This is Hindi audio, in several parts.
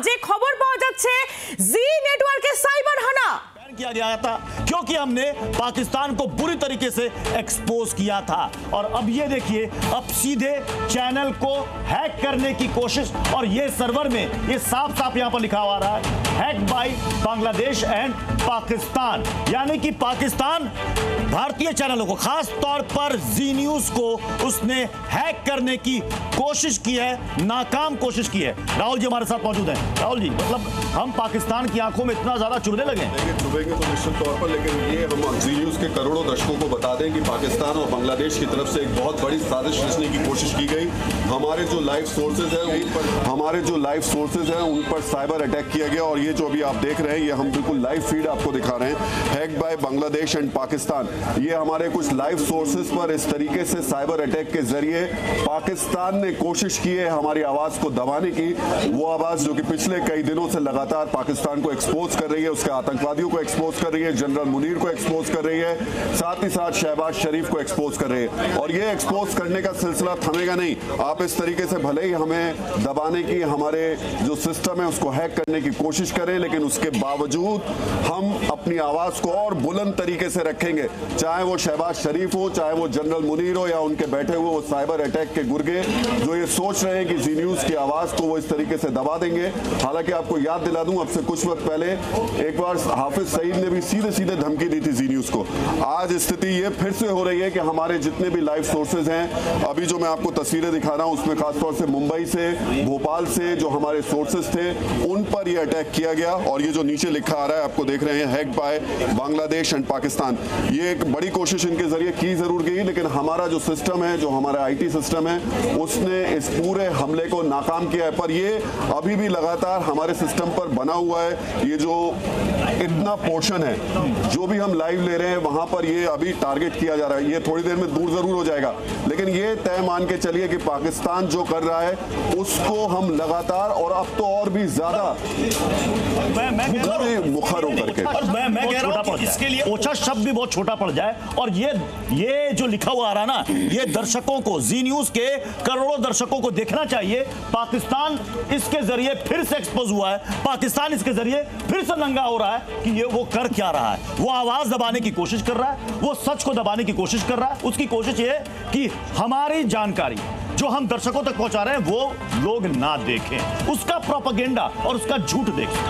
যে খবর পাওয়া যাচ্ছে জি নেটওয়ার্কের সাইবার হানা किया गया था क्योंकि हमने पाकिस्तान को बुरी तरीके से एक्सपोज किया था। और अब ये देखिए, अब सीधे चैनल को हैक करने की कोशिश, और ये सर्वर में ये साफ साफ यहां पर लिखा हुआ रहा है hack by Bangladesh and Pakistan, यानी कि पाकिस्तान भारतीय चैनलों को, खास तौर पर जी न्यूज को उसने हैक करने की कोशिश की है, नाकाम कोशिश की है। राहुल जी हमारे साथ मौजूद हैं। राहुल जी, मतलब हम पाकिस्तान की आंखों में इतना ज्यादा चुभने लगे? चुभेंगे तो निश्चित तौर पर, लेकिन ये हम जी न्यूज के करोड़ों दर्शकों को बता दें कि पाकिस्तान और बांग्लादेश की तरफ से एक बहुत बड़ी साजिश रचने की कोशिश की गई। हमारे जो लाइव सोर्सेज हैं उन पर साइबर अटैक किया गया, और ये जो अभी आप देख रहे हैं, ये हम बिल्कुल लाइव फीड आपको दिखा रहे हैं, hack by Bangladesh and Pakistan. ये हमारे कुछ लाइव सोर्सेज पर इस तरीके से साइबर अटैक के जरिए पाकिस्तान ने कोशिश की है हमारी आवाज को दबाने की, वो आवाज जो कि पिछले कई दिनों से लगातार पाकिस्तान को एक्सपोज कर रही है, उसके आतंकवादियों को एक्सपोज कर रही है, जनरल मुनीर को एक्सपोज कर रही है, साथ ही साथ शहबाज शरीफ को एक्सपोज कर रही है। और ये एक्सपोज करने का सिलसिला थमेगा नहीं। आप इस तरीके से भले ही हमें दबाने की, हमारे जो सिस्टम है उसको हैक करने की कोशिश करें, लेकिन उसके बावजूद हम अपनी आवाज को और बुलंद तरीके से रखेंगे, चाहे वो शहबाज शरीफ हो, चाहे वो जनरल मुनीर हो, या उनके बैठे हुए वो साइबर अटैक के गुर्गे जो ये सोच रहे हैं कि जी न्यूज की आवाज को वो इस तरीके से दबा देंगे। हालांकि आपको याद दिला दूं, अब से कुछ वक्त पहले एक बार हाफिज सईद ने भी सीधे सीधे धमकी दी थी जी न्यूज को। आज स्थिति ये फिर से हो रही है कि हमारे जितने भी लाइव सोर्सेज हैं, अभी जो मैं आपको तस्वीरें दिखा रहा हूं उसमें खासतौर से मुंबई से, भोपाल से जो हमारे सोर्सेज थे उन पर यह अटैक किया गया। और ये जो नीचे लिखा आ रहा है, आपको देख रहे हैं, hack by Bangladesh and Pakistan. ये एक बड़ी कोशिश इनके जरिए की जरूर गई, लेकिन हमारा जो सिस्टम है, जो हमारा आईटी सिस्टम है, उसने इस पूरे हमले को नाकाम किया है। पर ये अभी भी लगातार हमारे सिस्टम पर बना हुआ है। ये जो इतना पोर्शन है जो भी हम लाइव ले रहे हैं वहां पर ये अभी टारगेट किया जा रहा है। ये थोड़ी देर में दूर जरूर हो जाएगा, लेकिन ये तय मान के चलिए कि पाकिस्तान जो कर रहा है उसको हम लगातार, और अब तो और भी ज्यादा मुखर होकर के, मैं कह रहा हूं इसके लिए ओछा शब्द भी बहुत छोटा पड़ जाए। और ये जो लिखा हुआ आ रहा ना, ये दर्शकों को, जी न्यूज के करोड़ों दर्शकों को देखना चाहिए। पाकिस्तान इसके जरिए फिर से एक्सपोज हुआ है, पाकिस्तान इसके जरिए फिर से नंगा हो रहा है कि ये वो कर क्या रहा है। वो आवाज दबाने की कोशिश कर रहा है, वो सच को दबाने की कोशिश कर रहा है। उसकी कोशिश ये है कि हमारी जानकारी जो हम दर्शकों तक पहुंचा रहे हैं वो लोग ना देखें, उसका प्रोपेगेंडा और उसका झूठ देखें।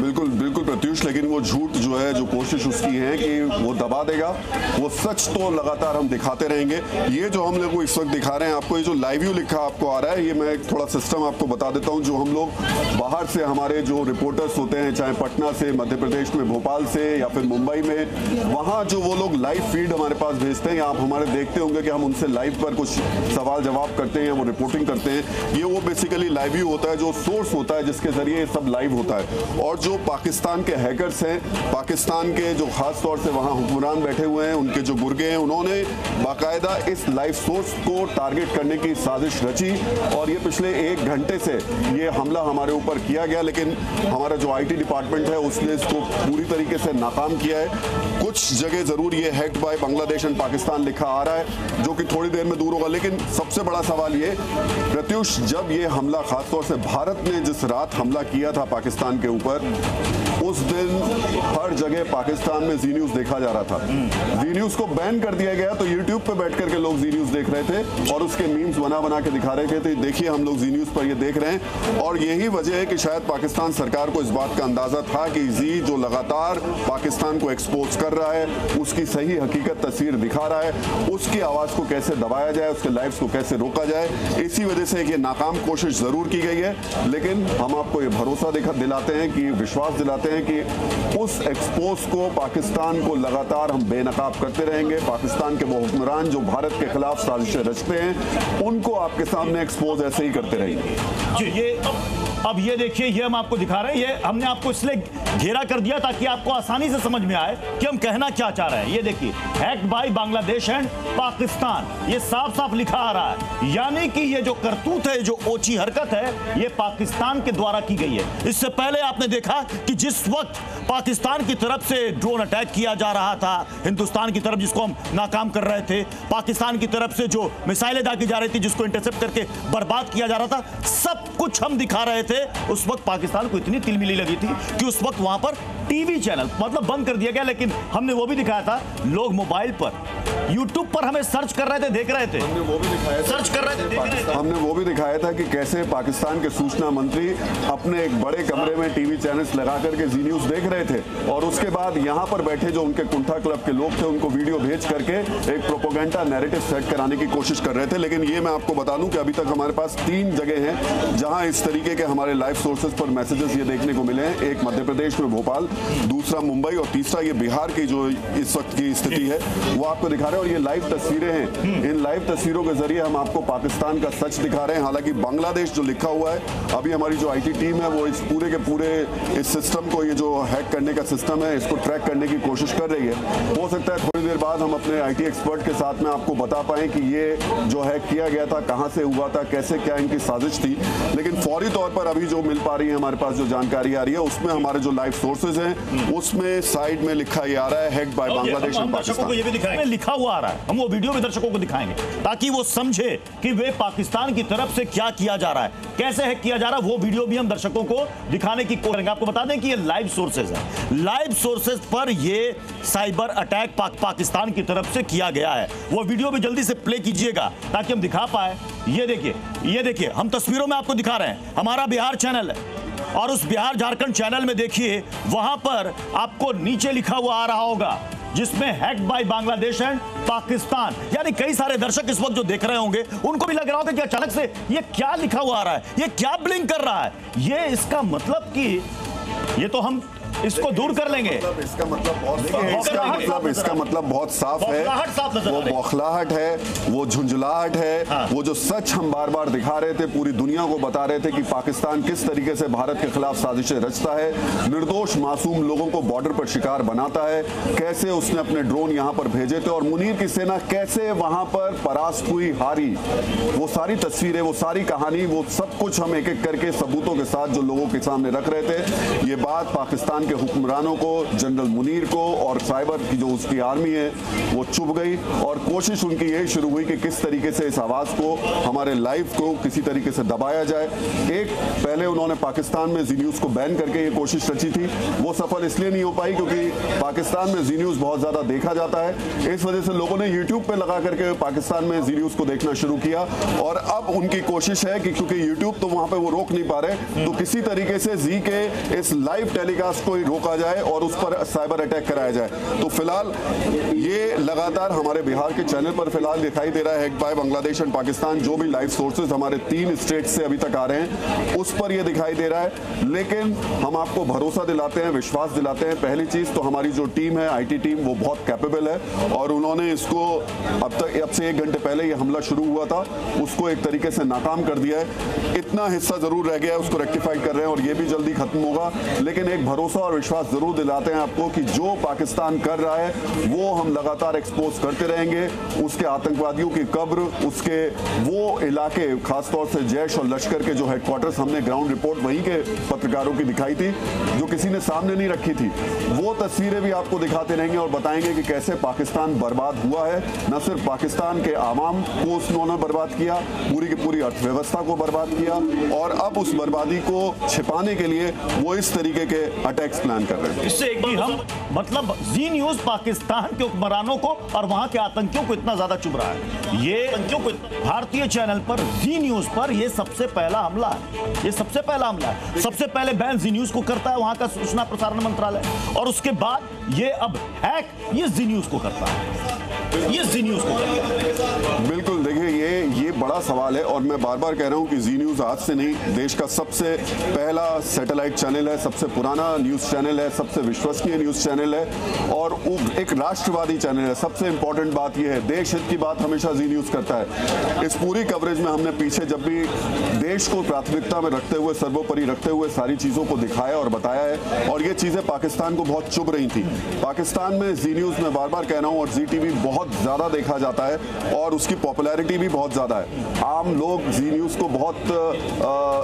बिल्कुल प्रत्युष, लेकिन वो झूठ जो है, जो कोशिश उसकी है कि वो दबा देगा, वो सच तो लगातार हम दिखाते रहेंगे। ये जो हम लोग को इस वक्त दिखा रहे हैं आपको, ये जो लाइव व्यू लिखा आपको आ रहा है, ये मैं थोड़ा सिस्टम आपको बता देता हूँ। जो हम लोग बाहर से, हमारे जो रिपोर्टर्स होते हैं, चाहे पटना से, मध्य प्रदेश में भोपाल से या फिर मुंबई में, वहाँ जो वो लोग लाइव फीड हमारे पास भेजते हैं, आप हमारे देखते होंगे कि हम उनसे लाइव पर कुछ सवाल जवाब करते हैं, वो रिपोर्टिंग करते हैं। ये वो बेसिकली लाइव व्यू होता है, जो सोर्स होता है जिसके जरिए सब लाइव होता है। और जो पाकिस्तान के हैकर्स हैं, पाकिस्तान के जो खास तौर से वहाँ हुक्मरान बैठे हुए हैं, उनके जो गुर्गे हैं, उन्होंने बाकायदा इस लाइव सोर्स को टारगेट करने की साजिश रची। और ये पिछले 1 घंटे से ये हमला हमारे ऊपर किया गया, लेकिन हमारा जो आईटी डिपार्टमेंट है उसने इसको पूरी तरीके से नाकाम किया है। कुछ जगह जरूर ये hacked by Bangladesh and Pakistan लिखा आ रहा है, जो कि थोड़ी देर में दूर होगा। लेकिन सबसे बड़ा सवाल ये, प्रत्युष, जब ये हमला खासतौर से भारत ने जिस रात हमला किया था पाकिस्तान के ऊपर, उस दिन हर जगह पाकिस्तान में जी न्यूज देखा जा रहा था। जी न्यूज को बैन कर दिया गया, तो यूट्यूब पे बैठ करके लोग जी न्यूज देख रहे थे और उसके मीम्स बना के दिखा रहे थे। तो देखिए, हम लोग जी न्यूज पर ये देख रहे हैं, और यही वजह है कि शायद पाकिस्तान सरकार को इस बात का अंदाजा था कि जी जो लगातार पाकिस्तान को एक्सपोज कर रहा है, उसकी सही हकीकत तस्वीर दिखा रहा है, उसकी आवाज को कैसे दबाया जाए, उसके लाइव्स को कैसे रोका जाए। इसी वजह से ये नाकाम कोशिश जरूर की गई है, लेकिन हम आपको ये भरोसा दिलाते हैं, कि विश्वास दिलाते हैं कि उस एक्सपोज को, पाकिस्तान को लगातार हम बेनकाब करते रहेंगे। पाकिस्तान के वो हुक्मरान जो भारत के खिलाफ साजिशें रचते हैं, उनको आपके सामने एक्सपोज ऐसे ही करते रहेंगे। ये अब ये देखिए, ये हम आपको दिखा रहे हैं, ये हमने आपको इसलिए घेरा कर दिया ताकि आपको आसानी से समझ में आए कि हम कहना क्या चाह रहे हैं। ये देखिए, hacked by Bangladesh and Pakistan, ये साफ साफ लिखा आ रहा है। यानी कि ये जो करतूत है, जो ओछी हरकत है, ये पाकिस्तान के द्वारा की गई है। इससे पहले आपने देखा कि जिस वक्त पाकिस्तान की तरफ से ड्रोन अटैक किया जा रहा था, हिंदुस्तान की तरफ जिसको हम नाकाम कर रहे थे, पाकिस्तान की तरफ से जो मिसाइलें दागी जा रही थी जिसको इंटरसेप्ट करके बर्बाद किया जा रहा था, सब कुछ हम दिखा रहे थे। उस वक्त पाकिस्तान को इतनी तिलमिली लगी थी कि उस वक्त वहां पर टीवी चैनल मतलब बंद कर दिया गया, लेकिन हमने वो भी दिखाया था, लोग मोबाइल पर यूट्यूब पर हमें सर्च कर रहे थे, देख रहे थे, हमने वो भी दिखाया था, सर्च कर रहे थे, देख रहे थे। हमने वो भी दिखाया था कि कैसे पाकिस्तान के सूचना मंत्री अपने एक बड़े कमरे में टीवी चैनल्स लगा करके जी न्यूज देख रहे थे, और उसके बाद यहाँ पर बैठे जो उनके कुंठा क्लब के लोग थे उनको वीडियो भेज करके एक प्रोपेगेंडा नैरेटिव सेट कराने की कोशिश कर रहे थे। लेकिन ये मैं आपको बता दूं कि अभी तक हमारे पास 3 जगह हैं जहां इस तरीके के हमारे लाइव सोर्सेज पर मैसेजेस ये देखने को मिले हैं। एक मध्य प्रदेश में भोपाल, दूसरा मुंबई, और तीसरा ये बिहार की जो इस वक्त की स्थिति है वो आपको दिखा रहे हैं। और ये लाइव तस्वीरें हैं, इन लाइव तस्वीरों के जरिए हम आपको पाकिस्तान का सच दिखा रहे हैं। हालांकि बांग्लादेश जो लिखा हुआ है, अभी हमारी जो IT टीम है वो इस पूरे के पूरे इस सिस्टम को, ये जो हैक करने का सिस्टम है, इसको ट्रैक करने की कोशिश कर रही है। हो सकता है थोड़ी देर बाद हम अपने IT एक्सपर्ट के साथ में आपको बता पाएं कि ये जो हैक किया गया था कहां से हुआ था, कैसे क्या इनकी साजिश थी। लेकिन फौरी तौर पर अभी जो मिल पा रही है हमारे पास जो जानकारी आ रही है उसमें हमारे जो लाइव सोर्सेज हैं उसमें साइड में लिखा ये आ रहा है, हैक्ड बाय बांग्लादेश एंड दर्शकों को ये भी दिखाएंगे, लिखा हुआ आ रहा है, हम वो वीडियो भी दर्शकों को दिखाएंगे ताकि वो समझे कि वे पाकिस्तान की तरफ से क्या किया जा रहा है, कैसे हैक किया जा रहा है। वो वीडियो भी हम दर्शकों को दिखाने की कोशिश करेंगे। आपको बता दें कि ये लाइव सोर्सेज है, लाइव सोर्सेज पर ये साइबर अटैक पाकिस्तान की तरफ से किया गया है। वो वीडियो भी जल्दी से प्ले कीजिएगा ताकि हम दिखा पाए। ये देखिए, ये देखिए, हम तस्वीरों में आपको दिखा रहे हैं, हमारा बिहार चैनल है, और उस बिहार झारखंड चैनल में देखिए, वहां पर आपको नीचे लिखा हुआ आ रहा होगा जिसमें hacked by Bangladesh and Pakistan. यानी कई सारे दर्शक इस वक्त जो देख रहे होंगे उनको भी लग रहा होगा कि अचानक से ये क्या लिखा हुआ आ रहा है, ये क्या ब्लिंक कर रहा है, ये इसका मतलब कि ये तो हम इसको दूर कर लेंगे। इसका मतलब बहुत साफ है, वो बौखलाहट है, वो झुंझलाहट है। हाँ। वो जो सच हम बार बार दिखा रहे थे, पूरी दुनिया को बता रहे थे कि पाकिस्तान किस तरीके से भारत के खिलाफ साजिशें रचता है, निर्दोष मासूम लोगों को बॉर्डर पर शिकार बनाता है, कैसे उसने अपने ड्रोन यहां पर भेजे थे और मुनीर की सेना कैसे वहां पर परास्त हुई, हारी। वो सारी तस्वीरें, वो सारी कहानी, वो सब कुछ हम एक एक करके सबूतों के साथ जो लोगों के सामने रख रहे थे। ये बात पाकिस्तान के हुक्मरानों को, जनरल मुनीर को और साइबर की जो उसकी आर्मी है वो चुभ गई, और कोशिश उनकी यही शुरू हुई कि किस तरीके से इस आवाज को, हमारे लाइव को किसी तरीके से दबाया जाए। एक पहले उन्होंने पाकिस्तान में जी न्यूज को बैन करके ये कोशिश रची थी, वो सफल इसलिए नहीं हो पाई क्योंकि पाकिस्तान में जी न्यूज बहुत ज्यादा देखा जाता है। इस वजह से लोगों ने यूट्यूब पे लगा करके पाकिस्तान में जी न्यूज को देखना शुरू किया, और अब उनकी कोशिश है कि क्योंकि यूट्यूब तो वहां पे वो रोक नहीं पा रहे, तो किसी तरीके से जी के इस लाइव टेलीकास्ट को रोका जाए और उस पर साइबर अटैक कराया जाए। तो फिलहाल ये लगातार हमारे बिहार के चैनल पर फिलहाल दिखाई दे रहा है, hacked by Bangladesh and Pakistan. जो भी लाइव सोर्सेज हमारे 3 स्टेट से अभी तक आ रहे हैं उस पर ये दिखाई दे रहा है। लेकिन हम आपको भरोसा दिलाते हैं, विश्वास दिलाते हैं, पहली चीज तो हमारी जो टीम है, IT टीम, वो बहुत कैपेबल है, और उन्होंने इसको अब से 1 घंटे पहले ये हमला शुरू हुआ था उसको एक तरीके से नाकाम कर दिया है। इतना हिस्सा जरूर रह गया है, उसको रेक्टिफाई कर रहे हैं और ये भी जल्दी खत्म होगा। लेकिन एक भरोसा और विश्वास जरूर दिलाते हैं आपको कि जो पाकिस्तान कर रहा है वो हम लगातार एक्सपोज करते रहेंगे। उसके आतंकवादियों की कब्र, उसके वो इलाके, खासतौर से जैश और लश्कर के जो हेडक्वार्टर्स, हमने ग्राउंड रिपोर्ट वहीं के पत्रकारों की दिखाई थी जो किसी ने सामने नहीं रखी थी, वो तस्वीरें भी आपको दिखाते रहेंगे और बताएंगे कि कैसे पाकिस्तान बर्बाद हुआ है। न सिर्फ पाकिस्तान के आवाम को उन्होंने बर्बाद किया, पूरी की पूरी अर्थव्यवस्था को बर्बाद किया, और अब उस बर्बादी को छिपाने के लिए वो इस तरीके के अटैक्स प्लान कर रहे हैं। इससे एक बार हम मतलब जी न्यूज पाकिस्तान के हुक्मरानों को और वहां के आतंकियों को इतना ज्यादा चुभ रहा है। ये आतंकियों को भारतीय चैनल पर जी न्यूज पर ये सबसे पहला हमला है, ये सबसे पहला हमला है। सबसे पहले बैन जी न्यूज को करता है वहां का सूचना प्रसारण मंत्रालय, और उसके बाद ये अब हैक ये जी न्यूज को करता है, ये जी न्यूज को करता है। बिल्कुल, देखिए ये एक बड़ा सवाल है और मैं बार बार कह रहा हूं कि जी न्यूज़ आज से नहीं, देश का सबसे पहला सैटेलाइट चैनल है, सबसे पुराना न्यूज़ चैनल है, सबसे विश्वसनीय न्यूज़ चैनल है और एक राष्ट्रवादी चैनल है। सबसे इंपॉर्टेंट बात यह है, देश हित की बात हमेशा जी न्यूज़ करता है। इस पूरी कवरेज में हमने पीछे जब भी देश को प्राथमिकता में रखते हुए, सर्वोपरि रखते हुए सारी चीज़ों को दिखाया और बताया है और ये चीज़ें पाकिस्तान को बहुत चुभ रही थी। पाकिस्तान में जी न्यूज़ में बार बार कह रहा हूँ और जी टीवी बहुत ज़्यादा देखा जाता है और उसकी पॉपुलैरिटी भी बहुत ज़्यादा है। आम लोग जी न्यूज़ को बहुत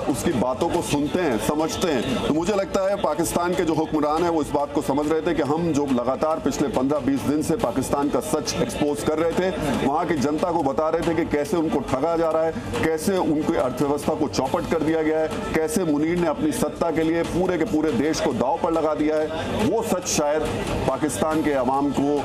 उसकी बातों को सुनते हैं, समझते हैं। तो मुझे लगता है पाकिस्तान के जो हुक्मरान हैं वो इस बात को समझ रहे थे कि हम जो लगातार पिछले 15-20 दिन से पाकिस्तान का सच एक्सपोज कर रहे थे, वहाँ की जनता को बता रहे थे कि कैसे उनको ठगा जा रहा है, कैसे उनकी अर्थव्यवस्था को चौपट कर दिया गया है, कैसे मुनीर ने अपनी सत्ता के लिए पूरे के पूरे देश को दांव पर लगा दिया है। वो सच शायद पाकिस्तान के अवाम को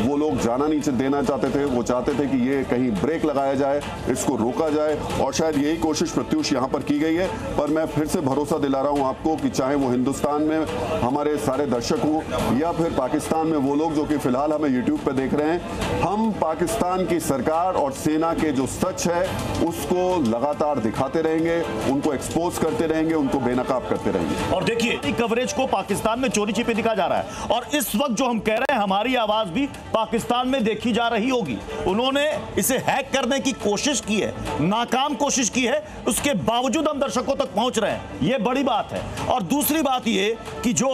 वो लोग जाना नहीं देना चाहते थे। वो चाहते थे कि ये कहीं ब्रेक लगाया जाए, इसको रोका जाए और शायद यही कोशिश प्रत्युष यहाँ पर की गई है। पर मैं फिर से भरोसा दिला रहा हूँ आपको कि चाहे वो हिंदुस्तान में हमारे सारे दर्शक हों या फिर पाकिस्तान में वो लोग जो कि फिलहाल हमें यूट्यूब पे देख रहे हैं, हम पाकिस्तान की सरकार और सेना के जो सच है उसको लगातार दिखाते रहेंगे, उनको एक्सपोज करते रहेंगे, उनको बेनकाब करते रहेंगे। और देखिए कवरेज को पाकिस्तान में चोरी छिपे दिखा जा रहा है और इस वक्त जो हम कह रहे हैं हमारी आवाज भी पाकिस्तान में देखी जा रही होगी। उन्होंने इसे हैक करने की कोशिश की है, नाकाम कोशिश की है, उसके बावजूद हम दर्शकों तक पहुंच रहे हैं, यह बड़ी बात है। और दूसरी बात यह कि जो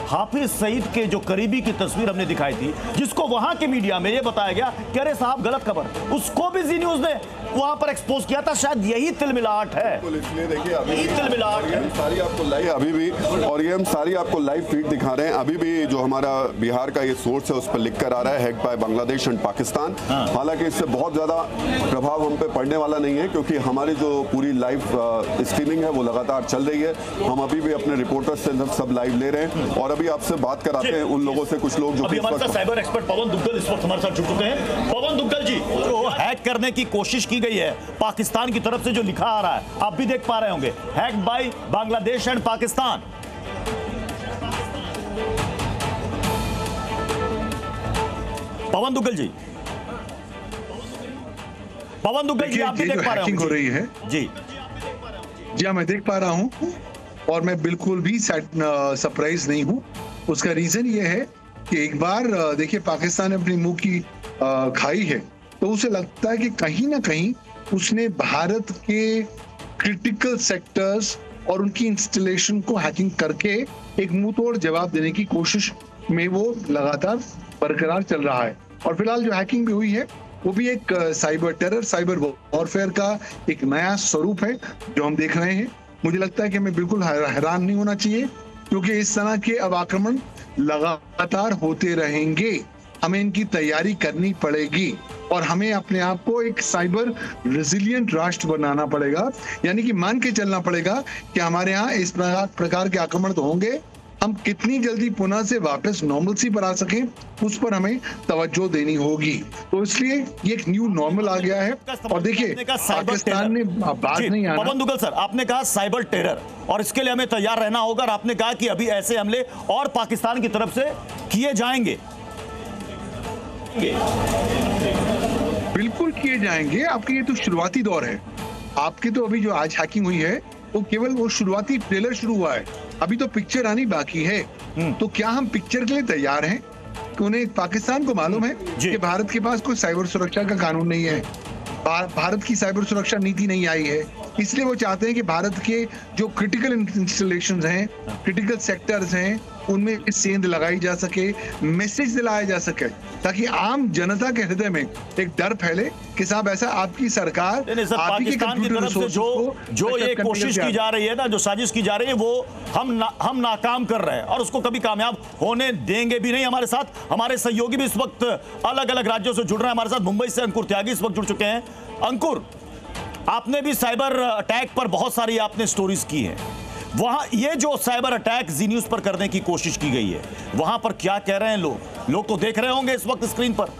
हाफिज सईद के जो करीबी की तस्वीर हमने दिखाई थी, जिसको वहां के मीडिया में यह बताया गया कि अरे साहब गलत खबर, उसको भी जी न्यूज़ ने वहां पर एक्सपोज किया था। शायद यही तिलमिलाहट है। इसलिए देखिए अभी तिलमिलाहट है सारी आपको लाइव अभी भी, और ये हम सारी आपको लाइव फीड दिखा रहे हैं। अभी भी जो हमारा बिहार का ये सोर्स है उस पर लिख कर आ रहा है, hacked by Bangladesh and Pakistan. हालांकि इससे बहुत ज्यादा प्रभाव हम पे पड़ने वाला नहीं है क्योंकि हमारी जो पूरी लाइव स्ट्रीमिंग है वो लगातार चल रही है। हम अभी भी अपने रिपोर्टर्स से सब लाइव ले रहे हैं और अभी आपसे बात कराते हैं उन लोगों से, कुछ लोग जो अभी हमारे साथ साइबर एक्सपर्ट पवन दुग्गल इस वक्त हमारे साथ जुड़ चुके हैं। पवन दुग्गल जी, जो हैक करने की कोशिश की गई है पाकिस्तान की तरफ से, जो लिखा आ रहा है आप भी देख पा रहे होंगे, hacked by Bangladesh and Pakistan. Pawan Duggal ji, Pawan Duggal ji, आप भी देख पा रहे होंगे। हो रही है जी जी, मैं देख पा रहा हूं और मैं बिल्कुल भी सरप्राइज नहीं हूं। उसका रीजन ये है कि एक बार देखिए पाकिस्तान ने अपनी मुंह की खाई है तो उसे लगता है कि कहीं ना कहीं उसने भारत के क्रिटिकल सेक्टर्स और उनकी इंस्टॉलेशन को हैकिंग करके एक मुंहतोड़ जवाब देने की कोशिश में वो लगातार बरकरार चल रहा है। और फिलहाल जो हैकिंग भी हुई है वो भी एक साइबर टेरर, साइबर वॉरफेयर का एक नया स्वरूप है जो हम देख रहे हैं। मुझे लगता है कि हमें बिल्कुल हैरान नहीं होना चाहिए क्योंकि इस तरह के अब आक्रमण लगातार होते रहेंगे। हमें इनकी तैयारी करनी पड़ेगी और हमें अपने आप को एक साइबर रेजिलिएंट राष्ट्र बनाना पड़ेगा, यानी कि मान के चलना पड़ेगा कि हमारे यहाँ इस प्रकार के आक्रमण तो होंगे। हम कितनी जल्दी पुनः से वापस नॉर्मलसी पर आ सकें उस पर हमें तवज्जो देनी होगी। तो इसलिए ये एक न्यू नॉर्मल आ गया है। और देखिए पाकिस्तान ने बात नहीं आना। पवन दुग्गल सर, आपने कहा साइबर टेरर और इसके लिए हमें तैयार रहना होगा और आपने कहा कि अभी ऐसे हमले और पाकिस्तान की तरफ से किए जाएंगे। बिल्कुल किए जाएंगे। आपके ये तो शुरुआती दौर है। आपकी तो अभी जो आज हैकिंग हुई है वो केवल वो शुरुआती ट्रेलर शुरू हुआ है, अभी तो पिक्चर आनी बाकी है। तो क्या हम पिक्चर के लिए तैयार हैं? कि उन्हें पाकिस्तान को मालूम है कि भारत के पास कोई साइबर सुरक्षा का कानून नहीं है, भारत की साइबर सुरक्षा नीति नहीं आई है, इसलिए वो चाहते हैं कि भारत के जो क्रिटिकल इंस्टॉलेशंस हैं, क्रिटिकल सेक्टर्स हैं, उनमें सेंध लगाई जा सके, मैसेज दिलाया जा सके, ताकि आम जनता के हृदय में एक डर फैले कि साहब ऐसा आपकी सरकार पाकिस्तान की तरफ से जो ये कोशिश की जा रही है ना, जो साजिश की जा रही है, वो हम नाकाम कर रहे हैं और उसको कभी कामयाब होने देंगे भी नहीं। हमारे साथ हमारे सहयोगी भी इस वक्त अलग अलग राज्यों से जुड़ रहे हैं। हमारे साथ मुंबई से अंकुर त्यागी इस वक्त जुड़ चुके हैं। अंकुर, आपने भी साइबर अटैक पर बहुत सारी आपने स्टोरीज की हैं। वहां ये जो साइबर अटैक जी न्यूज़ पर करने की कोशिश की गई है, वहां पर क्या कह रहे हैं लोग तो देख रहे होंगे इस वक्त स्क्रीन पर।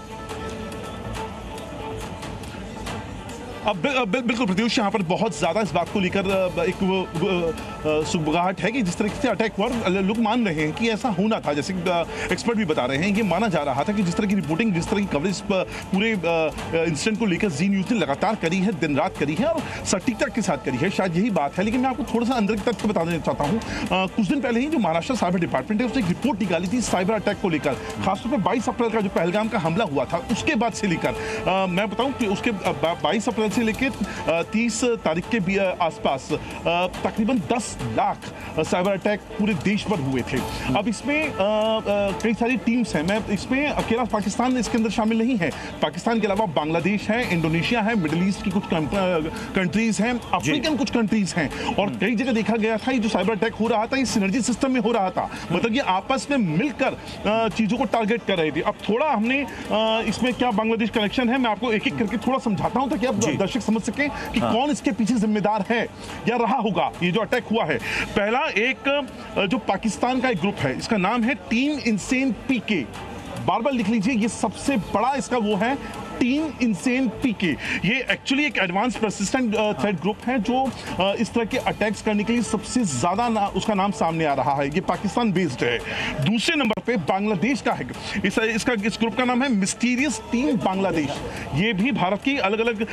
बिल्कुल प्रत्युष, यहाँ पर बहुत ज्यादा इस बात को लेकर एक सुबगाहट है कि जिस तरीके से अटैक हुआ, लोग मान रहे हैं कि ऐसा होना था। जैसे एक्सपर्ट भी बता रहे हैं, ये माना जा रहा था कि जिस तरह की रिपोर्टिंग, जिस तरह की कवरेज पूरे इंसिडेंट को लेकर जी न्यूज ने लगातार करी है, दिन रात करी है और सटीकता के साथ करी है, शायद यही बात है। लेकिन मैं आपको थोड़ा सा अंदर की तथ्य बता देना चाहता हूँ। कुछ दिन पहले ही जो महाराष्ट्र साइबर डिपार्टमेंट है, उसने एक रिपोर्ट निकाली थी साइबर अटैक को लेकर, खासतौर पर 22 अप्रैल का जो पहलगाम का हमला हुआ था उसके बाद से लेकर। मैं बताऊं कि उसके 22 अप्रैल से लेकर 30 तारीख के आसपास तकरीबन 10 लाख साइबर अटैक पूरे देश पर हुए थे। अब इसमें कई सारी टीम्स हैं, मैं इसमें अकेला पाकिस्तान इसके अंदर शामिल नहीं है। पाकिस्तान के अलावा बांग्लादेश है, इंडोनेशिया है, मिडिल ईस्ट की कुछ कंट्रीज हैं, अफ्रीकन कुछ कंट्रीज हैं, और कई जगह देखा गया था ये जो साइबर अटैक हो रहा था ये सिनर्जी सिस्टम में हो रहा था, मतलब ये आपस में मिलकर चीजों को टारगेट कर रहे थे। अब थोड़ा हमने इसमें क्या बांग्लादेश कनेक्शन है, मैं आपको एक एक करके थोड़ा समझाता हूं ताकि आप दर्शक समझ सकें कि कौन इसके पीछे जिम्मेदार है या रहा होगा ये जो अटैक हुआ है। पहला एक जो पाकिस्तान का एक ग्रुप है, इसका नाम है टीम इंसेन पीके, बार बार लिख लीजिए, ये सबसे बड़ा इसका वो है, टीम इंसेन पीके। ये एक्चुअली एक एडवांस परसिस्टेंट थ्रेट ग्रुप है जो इस तरह के अटैक्स करने के लिए सबसे ज्यादा उसका नाम सामने आ रहा है। ये पाकिस्तान बेस्ड है। दूसरे नंबर पे बांग्लादेश का है, इस ग्रुप का नाम है मिस्टीरियस टीम बांग्लादेश। ये भी भारत की अलग अलग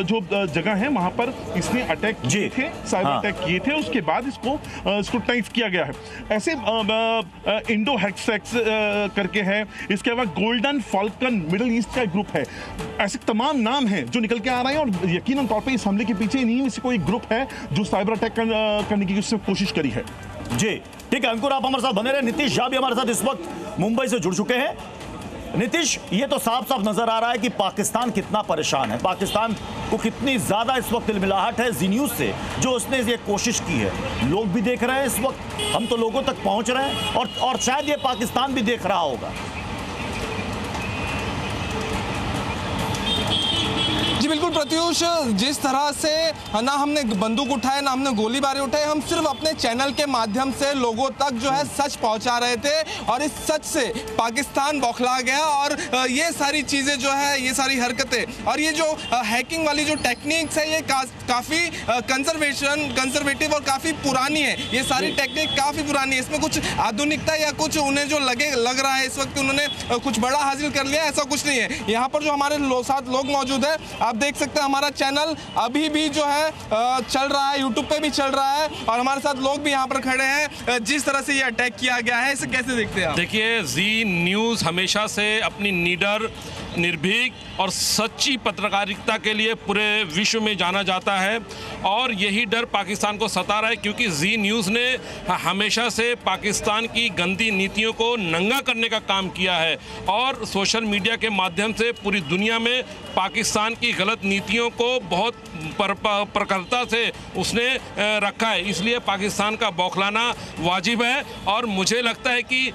जो जगह है वहां पर इसने अटैक किए थे, साइबर अटैक किए थे, उसके बाद इसको स्क्रूटनाइज किया गया है। ऐसे इंडो हेक्सेक्स करके है, इसके अलावा गोल्डन फॉल्कन मिडिल ईस्ट का ग्रुप है। ऐसे तमाम नाम हैं जो निकल के आ रहे हैं और यकीनन तौर पे इस हमले के पीछे इन्हीं में से कोई ग्रुप है जो साइबर अटैक करने की कोशिश करी है। जी ठीक है अंकुर, आप हमारे साथ बने रहे। नीतीश झा भी हमारे साथ इस वक्त मुंबई से जुड़ चुके हैं। नीतीश, ये तो साफ साफ नजर आ रहा है कि पाकिस्तान कितना परेशान है, पाकिस्तान को कितनी ज्यादा इस वक्त तिलमिलाहट है जी न्यूज से जो उसने ये कोशिश की है। लोग भी देख रहे हैं इस वक्त, हम तो लोगों तक पहुंच रहे हैं और शायद ये पाकिस्तान भी देख रहा होगा। जी बिल्कुल प्रत्युष, जिस तरह से ना हमने बंदूक उठाए ना हमने गोलीबारी उठाई, हम सिर्फ अपने चैनल के माध्यम से लोगों तक जो है सच पहुंचा रहे थे और इस सच से पाकिस्तान बौखला गया। और ये सारी चीजें जो है, ये सारी हरकतें और ये जो हैकिंग वाली जो टेक्निक्स है, ये काफी कंजर्वेटिव और काफी पुरानी है। ये सारी टेक्निक काफी पुरानी है, इसमें कुछ आधुनिकता या कुछ उन्हें जो लग रहा है इस वक्त उन्होंने कुछ बड़ा हासिल कर लिया, ऐसा कुछ नहीं है। यहाँ पर जो हमारे साथ लोग मौजूद है, आप देख सकते हैं हमारा चैनल अभी भी जो है चल रहा है, यूट्यूब पे भी चल रहा है और हमारे साथ लोग भी यहाँ पर खड़े हैं। जिस तरह से ये अटैक किया गया है, इसे कैसे देखते हैं आप? देखिए, जी न्यूज़ हमेशा से अपनी निडर, निर्भीक और सच्ची पत्रकारिता के लिए पूरे विश्व में जाना जाता है और यही डर पाकिस्तान को सता रहा है, क्योंकि जी न्यूज़ ने हमेशा से पाकिस्तान की गंदी नीतियों को नंगा करने का काम किया है और सोशल मीडिया के माध्यम से पूरी दुनिया में पाकिस्तान की गलत नीतियों को बहुत प्रखरता से उसने रखा है। इसलिए पाकिस्तान का बौखलाना वाजिब है और मुझे लगता है कि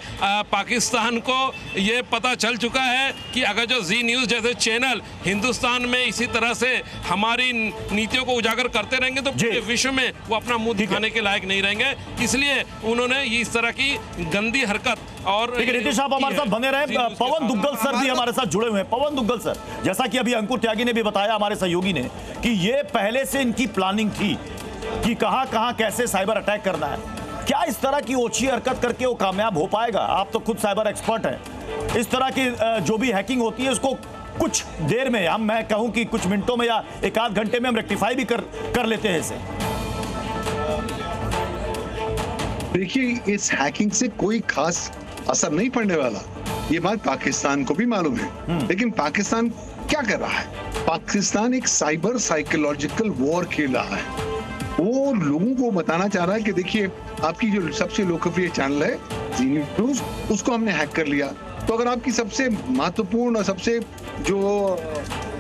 पाकिस्तान को ये पता चल चुका है कि अगर जो जी न्यूज़ जैसे चैनल हिंदुस्तान में इसी तरह से हमारी नीतियों को उजागर करते रहेंगे तो पूरे विश्व में वो अपना मुंह दिखाने के लायक नहीं रहेंगे। इसलिए उन्होंने इस तरह की गंदी हरकत और नीतीश आप हमारे साथ बने रहे। पवन दुग्गल सर भी हमारे साथ जुड़े हुए हैं। पवन दुग्गल सर, जैसा कि अभी अंकुर त्यागी ने भी बताया, हमारे सहयोगी ने, कि ये पहले से इनकी प्लानिंग थी कि कहां कहां कैसे साइबर अटैक करना है। क्या इस तरह की ओछी हरकत करके वो कामयाब हो पाएगा? आप तो खुद साइबर एक्सपर्ट हैं। इस तरह की जो भी हैकिंग होती है उसको कुछ देर में, मैं कहूं कि कुछ मिनटों में या एक आध घंटे में हम रेक्टिफाई भी कर लेते हैं इसे। देखिए, इस हैकिंग से कोई खास असर नहीं पड़ने वाला, ये बात पाकिस्तान को भी मालूम है। लेकिन पाकिस्तान क्या कर रहा है? पाकिस्तान एक साइबर साइकोलॉजिकल वॉर खेल रहा है। वो लोगों को बताना चाह रहा है कि देखिए, आपकी जो सबसे लोकप्रिय चैनल है जी न्यूज़, उसको हमने हैक कर लिया। तो अगर आपकी सबसे महत्वपूर्ण और सबसे जो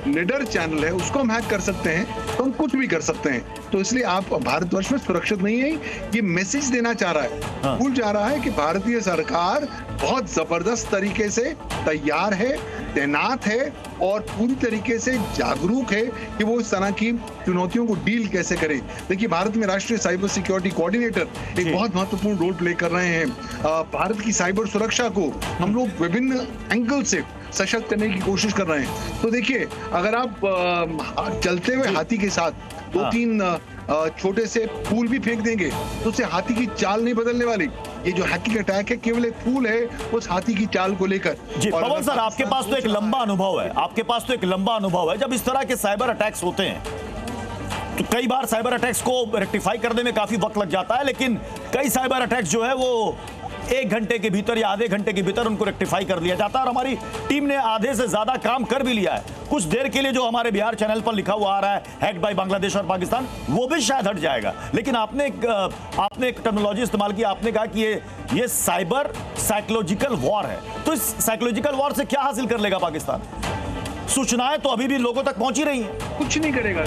निडर चैनल है उसको हम हैक कर सकते हैं तो हम कुछ भी कर सकते हैं। तो इसलिए आप भारतवर्ष में सुरक्षित नहीं है, ये मैसेज देना चाह रहा है। भूल जा रहा है कि भारतीय सरकार बहुत जबरदस्त तरीके से तैयार है, तैनात है और पूरी तरीके से जागरूक है कि वो इस तरह की चुनौतियों को डील कैसे करे। देखिए, भारत में राष्ट्रीय साइबर सिक्योरिटी कोऑर्डिनेटर एक बहुत महत्वपूर्ण रोल प्ले कर रहे हैं। भारत की साइबर सुरक्षा को हम लोग विभिन्न एंगल से सशक्त करने की कोशिश कर रहे हैं। तो देखिए, अगर आप चलते हुए हाथी के साथ 2-3 छोटे से फूल भी फेंक देंगे तो उससे हाथी की चाल नहीं बदलने वाली। ये जो हैकिंग अटैक है केवल एक फूल है उस हाथी की चाल को लेकर। जी पवन सर, आपके पास तो एक लंबा अनुभव है, आपके पास तो एक लंबा अनुभव है। जब इस तरह के साइबर अटैक्स होते हैं तो कई बार साइबर अटैक्स को रेक्टिफाई करने में काफी वक्त लग जाता है, लेकिन कई साइबर अटैक्स जो है वो 1 घंटे के भीतर या आधे घंटे के भीतर उनको रेक्टिफाई कर लिया जाता है। और हमारी टीम ने आधे से ज्यादा काम कर भी लिया है। कुछ देर के लिए जो हमारे बिहार चैनल पर लिखा हुआ आ रहा है हैक्ड बाय बांग्लादेश और पाकिस्तान, वो भी शायद हट जाएगा। लेकिन आपने एक टर्मिनोलॉजी इस्तेमाल की, आपने कहा कि ये साइबर साइकोलॉजिकल वॉर है। तो इस साइकोलॉजिकल वॉर से क्या हासिल कर लेगा पाकिस्तान? सूचनाएं तो अभी भी लोगों तक पहुंची रही हैं। कुछ नहीं करेगा,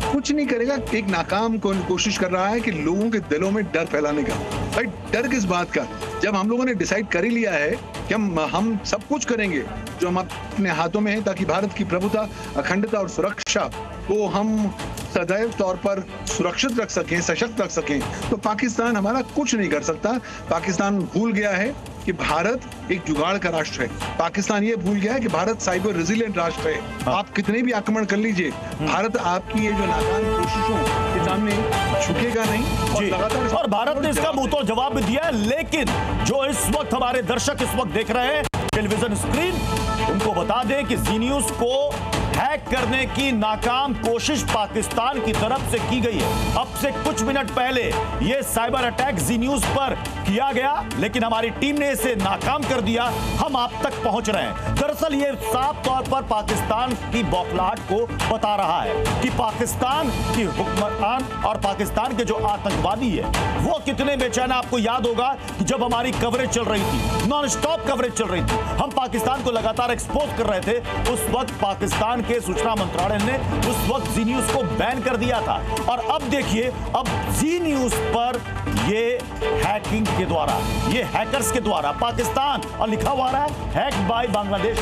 कुछ नहीं करेगा। एक नाकाम कोशिश कर रहा है कि लोगों के दिलों में डर फैलाने का। भाई डर किस बात का, जब हम लोगों ने डिसाइड कर ही लिया है कि हम सब कुछ करेंगे जो हम अपने हाथों में है ताकि भारत की प्रभुता, अखंडता और सुरक्षा को हम सदैव तौर पर सुरक्षित रख सकें, सशक्त रख सकें, तो पाकिस्तान हमारा कुछ नहीं कर सकता। पाकिस्तान भूल गया है कि भारत एक जुगाड़ का राष्ट्र है। पाकिस्तान ये भूल गया है कि भारत साइबर रेजिलिएंट राष्ट्र है। आप कितने भी आक्रमण कर लीजिए, भारत आपकी ये जो नाकाम कोशिशों के सामने झुकेगा नहीं। और लगातार और भारत ने इसका मुंह तोड़ जवाब भी दिया है। लेकिन जो इस वक्त हमारे दर्शक इस वक्त देख रहे हैं टेलीविजन स्क्रीन, उनको बता दें कि जी न्यूज को हैक करने की नाकाम कोशिश पाकिस्तान की तरफ से की गई है। अब से कुछ मिनट पहले यह साइबर अटैक जी न्यूज पर किया गया, लेकिन हमारी टीम ने इसे नाकाम कर दिया। हम आप तक पहुंच रहे हैं। दरअसल ये साफ तौर पर पाकिस्तान की बौखलाहट को बता रहा है कि पाकिस्तान की हुक्मरान और पाकिस्तान के जो आतंकवादी है वो कितने बेचैन। आपको याद होगा कि जब हमारी कवरेज चल रही थी, नॉन स्टॉप कवरेज चल रही थी, हम पाकिस्तान को लगातार एक्सपोज कर रहे थे, उस वक्त पाकिस्तान के सूचना मंत्रालय ने उस वक्त जी न्यूज को बैन कर दिया था। और अब देखिए, अब जी न्यूज पर ये हैकिंग के द्वारा, ये हैकर्स के द्वारा पाकिस्तान, और लिखा हुआ रहा है हैक्ड बाय बांग्लादेश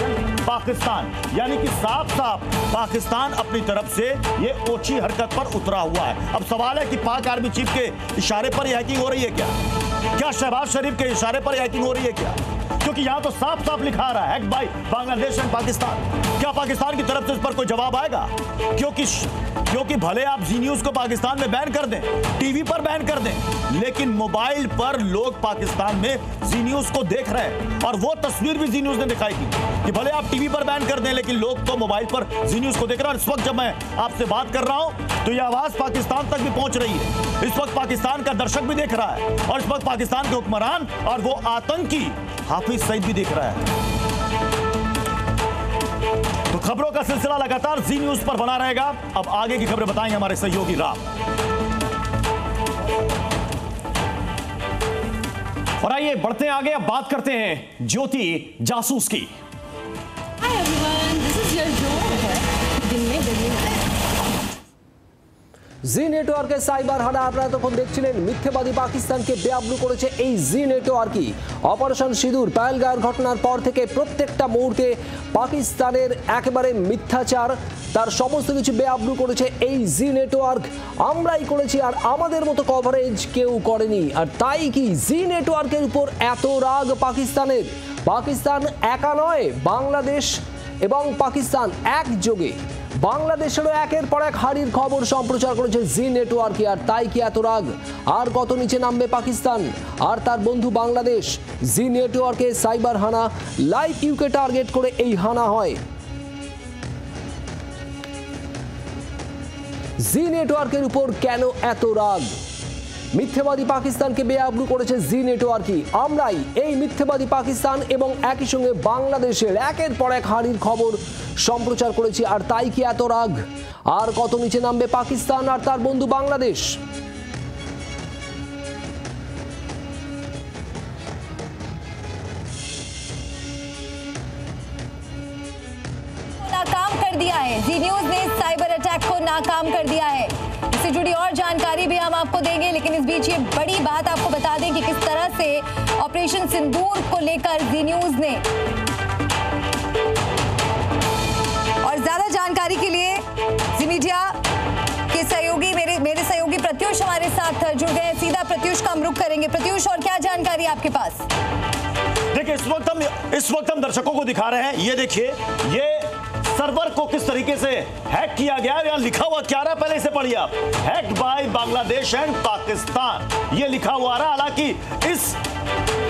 पाकिस्तान, यानी कि साफ साफ पाकिस्तान अपनी तरफ से ये ओछी हरकत पर उतरा हुआ है। अब सवाल है कि पाक आर्मी चीफ के इशारे पर यह हैकिंग हो रही है क्या शहबाज शरीफ के इशारे पर हैकिंग हो रही है क्या? क्योंकि यहां तो साफ साफ लिखा रहा है hacked by Bangladesh and Pakistan. क्या पाकिस्तान की तरफ से इस पर कोई जवाब आएगा? क्योंकि भले आप जी न्यूज को पाकिस्तान में बैन कर दें, टीवी पर बैन कर दें, लेकिन मोबाइल पर लोग पाकिस्तान में जी न्यूज को देख रहे हैं। और वो तस्वीर भी जी न्यूज ने दिखाई थी कि भले आप टीवी पर बैन कर दें, लेकिन लोग तो मोबाइल पर जी न्यूज को देख रहे हैं। और इस वक्त जब मैं आपसे बात कर रहा हूं तो यह आवाज पाकिस्तान तक भी पहुंच रही है। इस वक्त पाकिस्तान का दर्शक भी देख रहा है, और इस वक्त पाकिस्तान के हुक्मरान और वो आतंकी हाफिज सईद भी देख रहा है। तो खबरों का सिलसिला लगातार जी न्यूज पर बना रहेगा। अब आगे की खबरें बताएंगे हमारे सहयोगी राम। और आइए बढ़ते हैं आगे, अब बात करते हैं ज्योति जासूस की। Hi everyone, this is your Joe. दिन में गली জি নেটওয়ার্কের সাইবার হানা আপনারা তখন দেখছিলেন। মিথ্যাবাদী পাকিস্তানকে বেআব্রু করেছে এই জি নেটওয়ার্কই। অপারেশন সিঁদুর পাহেলগাঁওয়ের ঘটনার পর থেকে প্রত্যেকটা মুহূর্তে পাকিস্তানের একেবারে মিথ্যাচার, তার সমস্ত কিছু বেআব্রু করেছে এই জি নেটওয়ার্ক। আমরাই করেছি, আর আমাদের মতো কভারেজ কেউ করেনি। আর তাই কি জি নেটওয়ার্কের উপর এত রাগ পাকিস্তানের? পাকিস্তান একা নয়, বাংলাদেশ এবং পাকিস্তান একযোগে বাংলাদেশেরও একের পর এক হারির খবর সম্প্রচার করেছে জি নেটওয়ার্কে। আর তাই কি এত রাগ? আর কত নিচে নামবে পাকিস্তান আর তার বন্ধু বাংলাদেশ? জি নেটওয়ার্কে সাইবার হানা, লাইভ ইউকে টার্গেট করে এই হানা হয়। জি নেটওয়ার্কের উপর কেন এত রাগ? মিথ্যাবাদী পাকিস্তানকে বেআব্রু করেছে জি নেটওয়ার্কই। আমরাই এই মিথ্যাবাদী পাকিস্তান এবং একই সঙ্গে বাংলাদেশের একের পর এক হারির খবর সম্প্রচার করেছি। আর তাই কি এত রাগ? আর কত নিচে নামবে পাকিস্তান আর তার বন্ধু বাংলাদেশ? नाकाम कर दिया है, जी न्यूज ने साइबर अटैक को नाकाम कर दिया है। इससे जुड़ी और जानकारी भी हम आपको देंगे, लेकिन इस बीच ये बड़ी बात आपको बता दें कि किस तरह से ऑपरेशन सिंदूर को लेकर जी न्यूज ने, और ज्यादा जानकारी के लिए जी मीडिया के सहयोगी मेरे सहयोगी प्रत्युष हमारे साथ जुड़ गए हैं। सीधा प्रत्युष का हम रुख करेंगे। प्रत्युष, और क्या जानकारी आपके पास? देखिए इस वक्त हम दर्शकों को दिखा रहे हैं, ये देखिए ये सर्वर को किस तरीके से हैक किया गया है। यहाँ लिखा हुआ क्या रहा है, पहले इसे पढ़िए आप। Hacked by Bangladesh and Pakistan, ये लिखा हुआ रहा। हालांकि इस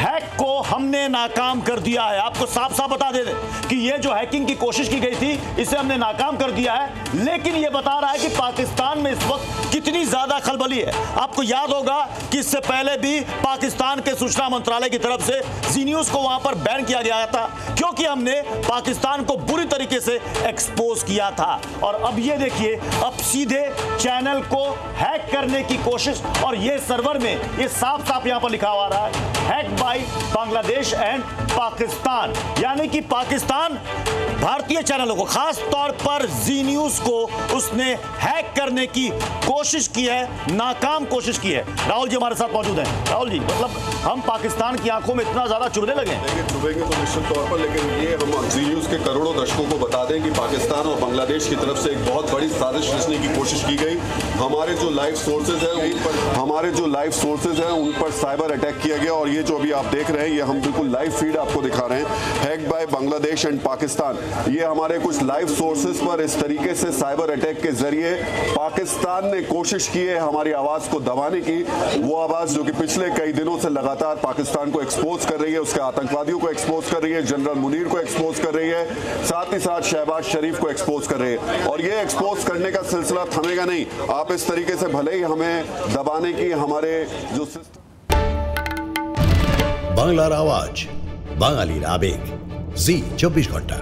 हैक को हमने नाकाम कर दिया है। आपको साफ साफ बता दे कि ये जो हैकिंग की कोशिश की गई थी, इसे हमने नाकाम कर दिया है। लेकिन ये बता रहा है कि पाकिस्तान में इस वक्त कितनी ज्यादा खलबली है। आपको याद होगा कि इससे पहले भी पाकिस्तान के सूचना मंत्रालय की तरफ से जी न्यूज को वहां पर बैन किया गया था, क्योंकि हमने पाकिस्तान को बुरी तरीके से एक्सपोज किया था। और अब ये देखिए, अब सीधे चैनल को हैक करने की कोशिश, और ये सर्वर में ये साफ साफ यहां पर लिखा हुआ रहा है, hacked by Bangladesh and Pakistan. यानी कि पाकिस्तान भारतीय चैनलों को, खास तौर पर जी न्यूज को उसने हैक करने की कोशिश की है, नाकाम कोशिश की है। राहुल जी हमारे साथ मौजूद हैं। राहुल जी, मतलब हम पाकिस्तान की आंखों में इतना ज्यादा चुभने लगे? चुभेंगे तो निश्चित तौर पर, लेकिन ये हम जी न्यूज के करोड़ों दर्शकों को बता दें कि पाकिस्तान और बांग्लादेश की तरफ से एक बहुत बड़ी साजिश रचने की कोशिश की गई। हमारे जो लाइव सोर्सेज हैं उन पर साइबर अटैक किया गया, और ये जो अभी आप देख रहे हैं, ये हम बिल्कुल लाइव फीड आपको दिखा रहे हैं, hacked by Bangladesh and Pakistan. ये हमारे कुछ लाइव सोर्सेज पर इस तरीके से साइबर अटैक के जरिए पाकिस्तान ने कोशिश की है हमारी आवाज को दबाने की। वो आवाज जो कि पिछले कई दिनों से लगातार पाकिस्तान को एक्सपोज कर रही है, उसके आतंकवादियों को एक्सपोज कर रही है, जनरल मुनीर को एक्सपोज कर रही है, साथ ही साथ शहबाज शरीफ को एक्सपोज कर रही है। और ये एक्सपोज करने का सिलसिला थमेगा नहीं। आप इस तरीके से भले ही हमें दबाने की हमारे जो বাংলার আওয়াজ, বাঙালির আবেগ, জি 24 ঘন্টা।